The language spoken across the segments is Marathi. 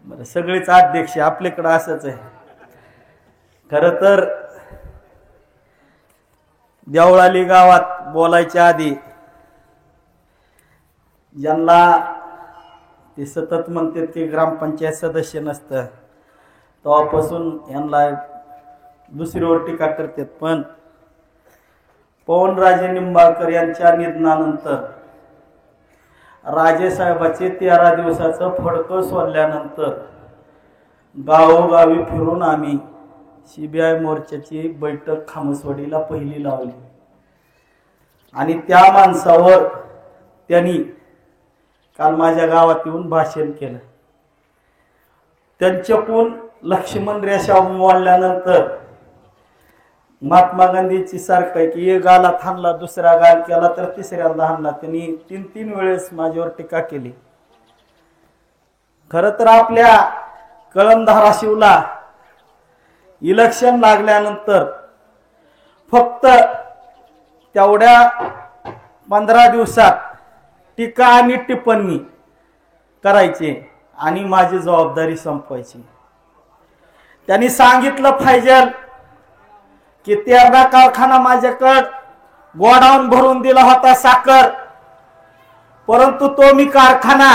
बरं, सगळेच अध्यक्ष आपल्याकडे असंच आहे. खरं तर देवळाली गावात बोलायच्या आधी ज्यांना ते सतत म्हणतात की ग्रामपंचायत सदस्य नसतं तेव्हापासून यांना दुसरीवर टीका करतात. पण पवनराजे निंबाळकर यांच्या निधनानंतर राजेसाहेबाचे 13 दिवसाचं फडकं सोडल्यानंतर गावोगावी फिरून आम्ही CBI मोर्चाची बैठक खामसवाडीला पहिली लावली आणि त्या माणसावर त्यांनी काल माझ्या गावात येऊन भाषण केलं. त्यांच्याकडून लक्ष्मण रेषा मोडल्यानंतर महात्मा गांधीची सारखं आहे की एक गालात हाणला दुसरा गाल केला तर तिसऱ्यांदा हाणला. त्यांनी 3 वेळेस माझ्यावर टीका केली. खरं तर आपल्या कळंब धाराशिवला इलेक्शन लागल्यानंतर फक्त तेवढ्या 15 दिवसात टीका आणि टिप्पणी करायची आणि माझी जबाबदारी संपवायची. त्यांनी सांगितलं पाहिजे की तेरणा कारखाना माझ्याकडे गोडाऊन भरून दिला होता साखर, परंतु तो मी कारखाना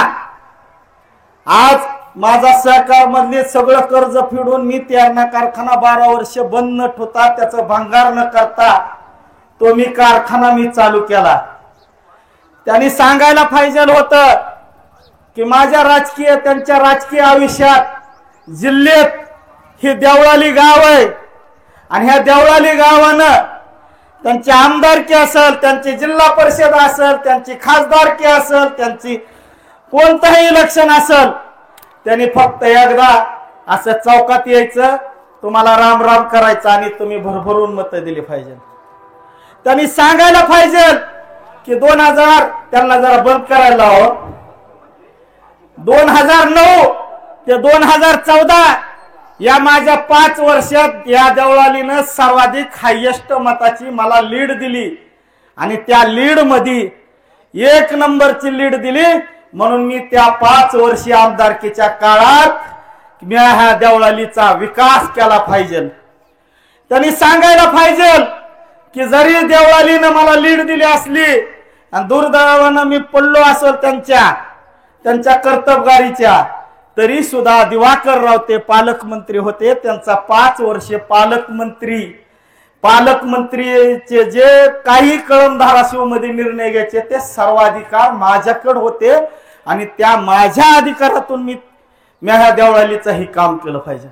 आज माझा सहकार मधले सगळं कर्ज फेडून मी तेरणा कारखाना 12 वर्ष बंद न ठेवता त्याचं भंगार न करता तो मी कारखाना चालू केला. त्यांनी सांगायला पाहिजे होतं की माझ्या त्यांच्या राजकीय आयुष्यात जिल्ह्यात हे देवळाली गाव आहे आणि ह्या देवळाली गावानं त्यांची आमदारकी असेल, त्यांची जिल्हा परिषद असेल, त्यांची खासदारकी असेल, त्यांची कोणतंही इलेक्शन असेल, त्यांनी फक्त एकदा असं चौकात यायचं, तुम्हाला राम राम करायचं आणि तुम्ही भरभरून मतं दिली पाहिजे. त्यांनी सांगायला पाहिजे की 2000 त्यांना जरा बंद करायला लाव. 2009 ते 2014 या माझ्या 5 वर्षात या देवळालीनं सर्वाधिक हायेस्ट मताची मला लीड दिली आणि त्या लीड मध्ये 1 नंबरची लीड दिली. म्हणून मी त्या 5 वर्षीय आमदारकीच्या काळात मी ह्या देवळालीचा विकास केला पाहिजे. त्यांनी सांगायला पाहिजे की जरी देवळालीनं मला लीड दिली असली आणि दुर्दैवानं मी पडलो असेल त्यांच्या कर्तबगारीच्या, तरी सुद्धा दिवाकर राव ते पालकमंत्री होते. त्यांचा 5 वर्ष पालकमंत्रीचे जे काही कळंब धाराशिव मध्ये निर्णय घ्यायचे ते सर्वाधिकार माझ्याकडे होते आणि त्या माझ्या अधिकारातून मी ह्या देवळालीचं काम केलं पाहिजे.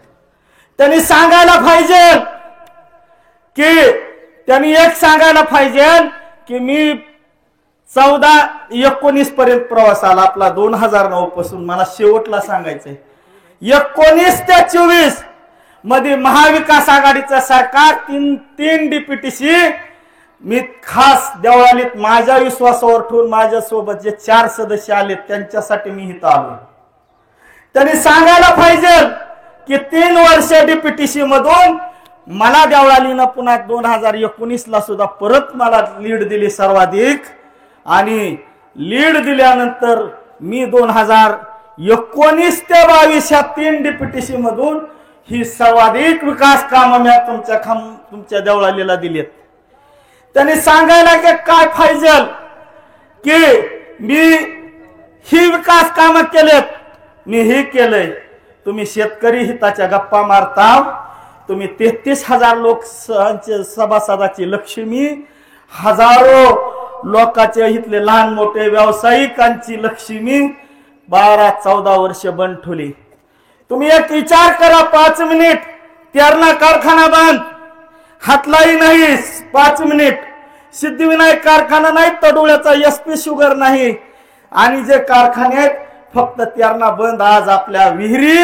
त्यांनी सांगायला पाहिजे की त्यांनी सांगायला पाहिजे की मी 14-19 पर्यंत प्रवास आला आपला 2009 पासून. मला शेवटला सांगायचंय 19 ते 24 मध्ये महाविकास आघाडीचं सरकार 3 DPTC मी खास देवळालीत माझ्या विश्वासावर ठेवून माझ्यासोबत जे 4 सदस्य आले त्यांच्यासाठी मी इथं आलो. त्यांनी सांगायला पाहिजे की 3 वर्ष DPTC मधून मला देवळालीनं पुन्हा 2019 ला सुद्धा परत मला लीड दिली सर्वाधिक आणि लीड दिल्यानंतर मी 2019 ते 22 या 3 DPTC मधून ही सर्वाधिक विकास कामं मी तुमच्या देवळालीला दिलीत. त्यांनी सांगायला की काय पाहिजे की मी ही विकास कामं केलेत, मी हे केलंय. तुम्ही शेतकरी हिताच्या गप्पा मारता, तुम्ही 33,000 सभासदाची लक्ष्मी, हजारो लोकांचे इथले लहान मोठे व्यावसायिकांची लक्ष्मी 12-14 वर्ष बंद ठेवली. तुम्ही एक विचार करा, 5 मिनिट तेरणा कारखाना बंद, हातलाई नाही 5 मिनिट, सिद्धिविनायक कारखाना नाही, तडोळ्याचा SP शुगर नाही आणि जे कारखाने आहेत फक्त तेरणा बंद. आज आपल्या विहिरी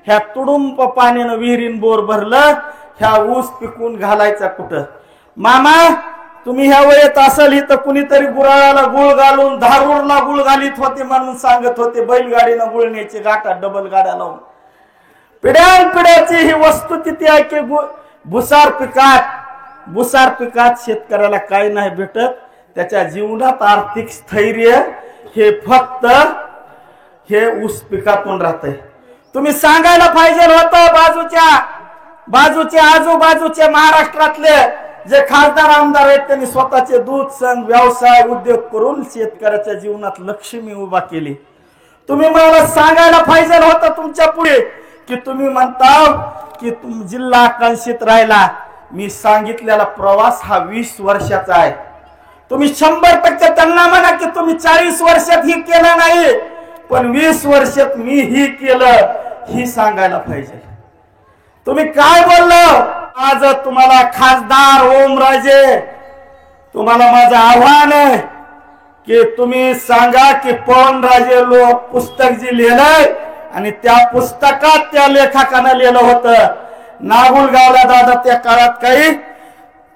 ह्या तुडुंब पाण्यानं विहिरीन बोर भरलं, ह्या ऊस पिकून घालायचा कुठं? मामा तुम्ही ह्या वयात असेल इथं कुणीतरी गुराळाला गुळ घालून धारूरला गुळ घालीत होते म्हणून सांगत होते, बैलगाडीनं गुळ न्यायचे गाठात डबल गाड्या लावून. पिढ्यानपिढ्याची ही वस्तुस्थिती आहे की भुसार पिकात शेतकऱ्याला काही नाही भेटत. त्याच्या जीवनात आर्थिक स्थैर्य हे फक्त हे ऊस पिकातून राहतंय. तुम्ही सांगायला पाहिजे होतं बाजूचे आजूबाजूचे महाराष्ट्रातले जे खासदार आमदार आहेत त्यांनी स्वतःचे दूध संघ व्यवसाय उद्योग करून शेतकऱ्याच्या जीवनात लक्ष्मी उभा केली। तुम्ही मला सांगायला पाहिजे होतं तुमच्या पुढे की तुम्ही म्हणता की जिल्हा आकांक्षित राहिला। मी सांगितलेला प्रवास हा 20 वर्षाचा आहे। तुम्ही 100% त्यांना म्हणा की तुम्ही 40 वर्षात ही केलं नाही, पण 20 वर्षात मी ही केलं ही सांगायला पाहिजे। तुम्ही काय बोललो? आज तुम्हाला खासदार ओमराजे, तुम्हाला माझं आव्हान आहे की तुम्ही सांगा की पवनराजे लोक पुस्तक जे लिहिलंय आणि त्या पुस्तकात त्या लेखकानं लिहिलं होतं, नागुलगावला दादा त्या काळात काही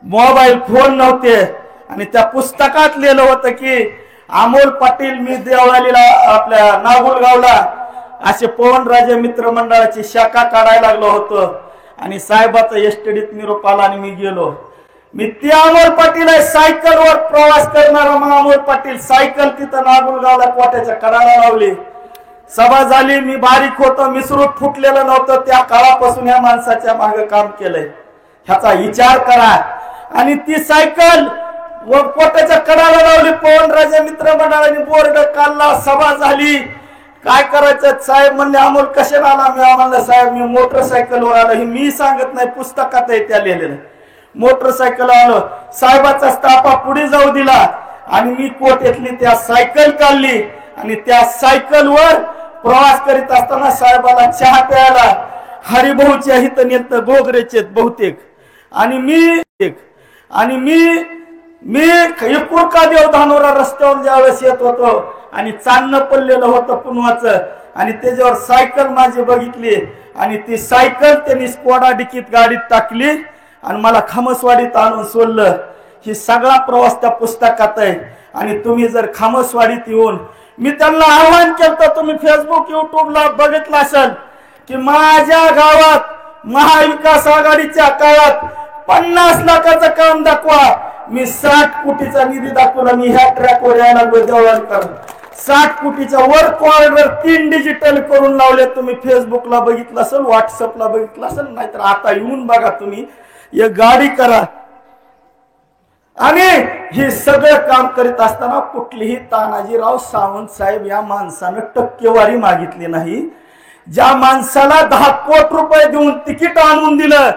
मोबाईल फोन नव्हते आणि त्या पुस्तकात लिहिलं होतं की अमोल पाटील मी देवळालीला आपल्या नागुलगावला असे पवनराजे मित्र मंडळाची शाखा काढायला लागलो होतो आणि साहेबाचा एसटीडीत निरोप आला आणि मी गेलो। मी ते अमोल पाटील आहे सायकलवर प्रवास करणारा मग अमोल पाटील सायकल तिथं नागुलगावला कोट्याच्या कडाला लावली। सभा झाली, मी बारीक होतो, मिसरूट फुटलेलं नव्हतं, त्या काळापासून या माणसाच्या मागे काम केलंय ह्याचा विचार करा। आणि ती सायकल व कोट्याच्या कडाला लावली, पवनराजे मित्र मंडळाने बोर्ड काढला, सभा झाली, काय करायचं साहेब म्हणले अमोल कशाला आला? मी म्हणलं साहेब मी मोटरसायकलवर आलो, हे मी सांगत नाही पुस्तकात आहे त्या लिहिलेलं। मोटरसायकल आलो, साहेबाचा स्टाफा पुढे जाऊ दिला आणि मी कोट्यातली त्या सायकल काढली आणि त्या सायकलवर प्रवास करीत असताना साहेबाला चहा प्यायला हरिभाऊच्या हित नेत गोगरेचे बहुतेक आणि मी एकुरका देव धानोरा रस्त्यावर ज्यावेळेस येत होतो आणि चांदणं पडलेलं होतं पुनवाचं आणि त्याच्यावर सायकल माझी बघितली आणि ती सायकल त्यांनी स्कोडा डिकीत गाडीत टाकली आणि मला खामसवाडीत आणून सोडलं। ही सगळा प्रवास त्या पुस्तकात आहे आणि तुम्ही जर खामसवाडीत येऊन मी त्यांना आवाहन केलं, तुम्ही फेसबुक युट्यूबला बघितलं असेल की माझ्या गावात महाविकास आघाडीच्या काळात 50 लाखाचं काम दाखवा, मी 60 कोटीचा निधी दाखवला। मी ह्या ट्रॅकवर यायला देवळालीकर 60 कोटीचा वर्क ऑर्डर 3 डिजिटल करून लावले। तुम्ही फेसबुकला बघितलं असेल, व्हॉट्सअपला बघितलं असेल, नाहीतर आता येऊन बघा, तुम्ही एक गाडी करा। आणि हे सगळं काम करीत असताना कुठलीही तानाजीराव सावंत साहेब या माणसानं टक्केवारी मागितली नाही। ज्या माणसाला 10 कोटी रुपये देऊन तिकीट आणून दिलं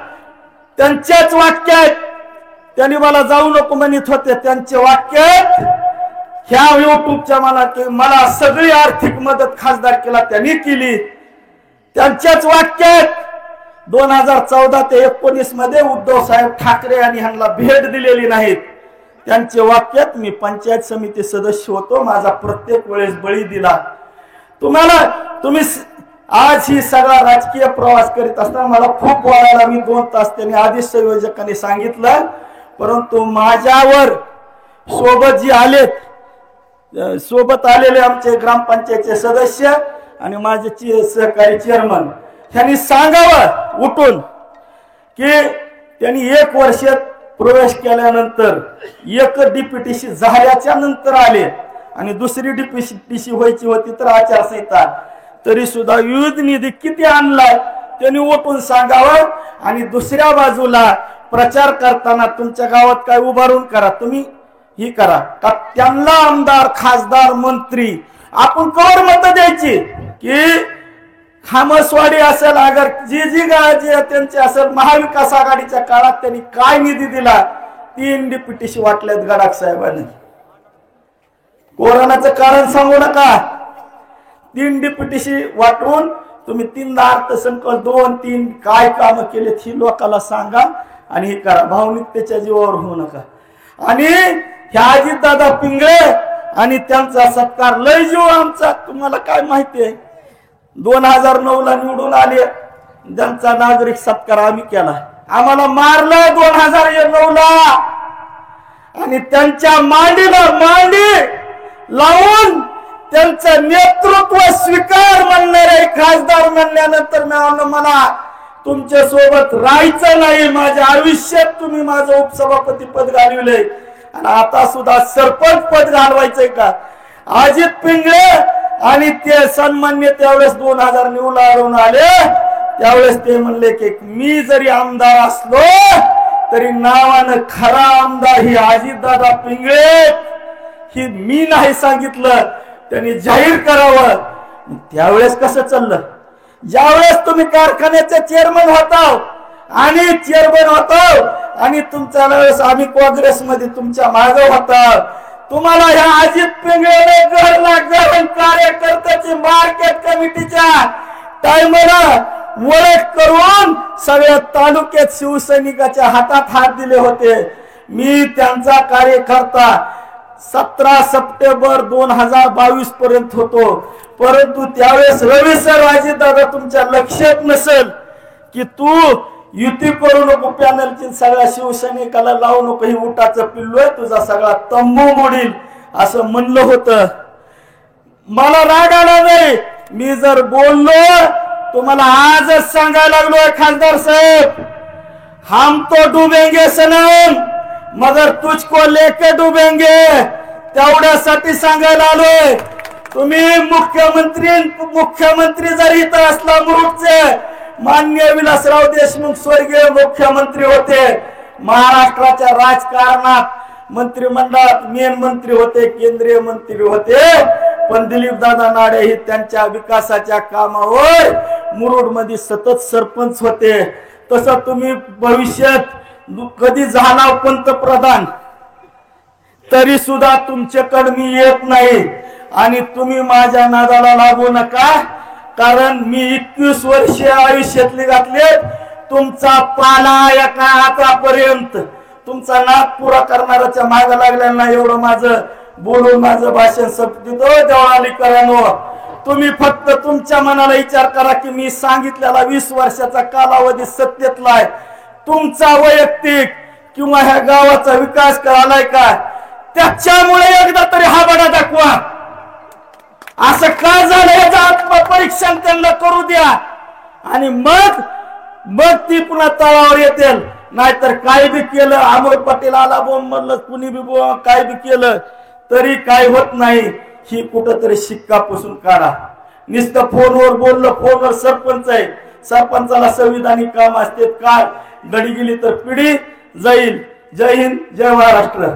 त्यांच्याच वाक्यात त्यांनी मला जाऊ नको म्हणत होते, त्यांचे वाक्यात ह्या युट्यूबच्या मला सगळी आर्थिक मदत खासदार केला त्यांनी केली, त्यांच्याच वाक्यात 2014 ते 19 मध्ये उद्धव साहेब ठाकरे यांनी ह्यांना भेट दिलेली नाहीत, त्यांचे वाक्यात मी पंचायत समिती सदस्य होतो, माझा प्रत्येक वेळेस बळी दिला। तुम्ही आज ही सगळा राजकीय प्रवास करीत असताना मला खूप वाढायला मी 2 तास त्यांनी आधीच संयोजकांनी सांगितलं, परंतु माझ्यावर सोबत आलेले आमचे ग्रामपंचायतचे सदस्य आणि माझे सहकारी चेअरमन त्यांनी सांगावं उठून की त्यांनी 1 वर्षात प्रवेश केल्यानंतर एक डीपीटीसी झाल्याच्या नंतर आले आणि दुसरी डीपीटीसी व्हायची होती तर आचारसंहिता, तरी सुद्धा विविध निधी किती आणलाय त्यांनी उठून सांगावं। आणि दुसऱ्या बाजूला प्रचार करताना तुमच्या गावात काय उभारून करा, तुम्ही ही करा का त्यांना आमदार खासदार मंत्री आपण कवर मत द्यायची की खामसवाडी असेल, अगर जी गावाची त्यांची असेल, महाविकास आघाडीच्या काळात त्यांनी काय निधी दिला, 3 डीपीटीसी वाटल्यात गडाख साहेबांनी। कोरोनाचं कारण सांगू नका, 3 डीपीटीसी वाटून तुम्ही 3 अर्थसंकल्प 2-3 काय काम केले ही लोकांना सांगा आणि हे करा, भावनिकतेच्या जीवावर होऊ नका। आणि ह्या अजितदादा पिंगळे आणि त्यांचा सत्कार लय जीव आमचा, तुम्हाला काय माहिती आहे 2009 ला निवडून आले, त्यांचा नागरिक सत्कार आम्ही केला, आम्हाला मारलं 2009 ला आणि त्यांच्या मांडीला मांडी लावून त्यांचं नेतृत्व स्वीकार म्हणणारे खासदार म्हणल्यानंतर मला तुमच्या सोबत राहायचं नाही, माझ्या आयुष्यात तुम्ही माझं उपसभापती पद घालविलंय आणि आता सुद्धा सरपंच पद घालवायचंय का? अजित पिंगळे आणि ते सन्मान्य त्यावेळेस 2000 निवडून आले त्यावेळेस ते म्हणले की मी जरी आमदार असलो तरी नावानं खरा आमदार ही अजितदादा पिंगळे, ही मी नाही सांगितलं, त्यांनी जाहीर करावं. त्यावेळेस कसं चाललं? ज्यावेळेस तुम्ही कारखान्याचे चेअरमन होता आणि आणि तुमच्या वेळेस आम्ही काँग्रेसमध्ये तुमच्या मागे होता, तुम्हाला ह्या अजित पिंगळेने घरला घर कार्यकर्त्याची मार्केट कमिटीच्या टायमला ओळख करून सगळ्या तालुक्यात शिवसैनिकाच्या हातात हात दिले होते. मी त्यांचा कार्यकर्ता 17 सप्टेंबर 2022 पर्यंत होतो. परंतु त्यावेळेस रवी सर अजितदादा तुमच्या लक्षात नसेल की तू युती करू नको, पॅनलची सगळ्या शिवसैनिकाला लावू नको, ही उठाचं पिल्लू आहे, तुझा सगळा तंबू मोडील असं म्हणलं होतं. मला राग आला नाही, मी जर बोललो तुम्हाला आजच सांगायला लागलोय खासदार साहेब, हम तो डुबेंगे सनम मगर तुझको लेके डुबेंगे, तेवढ्यासाठी सांगायला आलोय. तुम्ही मुख्यमंत्री जर इथं असला मुरुडचे माननीय विलासराव देशमुख स्वर्गीय मुख्यमंत्री होते, महाराष्ट्राच्या राजकारणात मंत्रिमंडळात मेन मंत्री होते, केंद्रीय मंत्री होते, पण दिलीप दादा नाडे हे त्यांच्या विकासाच्या कामावर मुरुड मध्ये सतत सरपंच होते. तसं तुम्ही भविष्यात कधी झाला पंतप्रधान तरी सुद्धा तुमच्याकडे मी येत नाही आणि तुम्ही माझ्या नादाला लागू नका, कारण मी 21 वर्ष आयुष्यातली घातले. तुमचा पाला एका आतापर्यंत तुमचा नाद पुरा करणाऱ्याच्या मागे लागलेला नाही. एवढं माझं बोलून माझं भाषण संपतो देवळालीकरांनो. तुम्ही फक्त तुमच्या मनाला विचार करा की मी सांगितलेला 20 वर्षाचा कालावधी सत्तेतला आहे, तुमचा वैयक्तिक किंवा ह्या गावाचा विकास करायलाय का? त्याच्यामुळे एकदा तरी हा बडा दाखवा. असं का झालं याचं आत्मपरीक्षण त्यांना करू द्या आणि मग ती पुन्हा तळावर येतील. नाहीतर काय बी केलं, अमोल पटेल आला बोंब म्हणलं, कुणी बी काय बी केलं तरी काय होत नाही. ही कुठंतरी शिक्का पुसून काढा. नुसतं फोनवर बोललं, फोनवर सरपंच आहे, सरपंचाला संविधानिक काम असते, काळ गडी गेली तर पिढी जाईल. जय हिंद, जय महाराष्ट्र.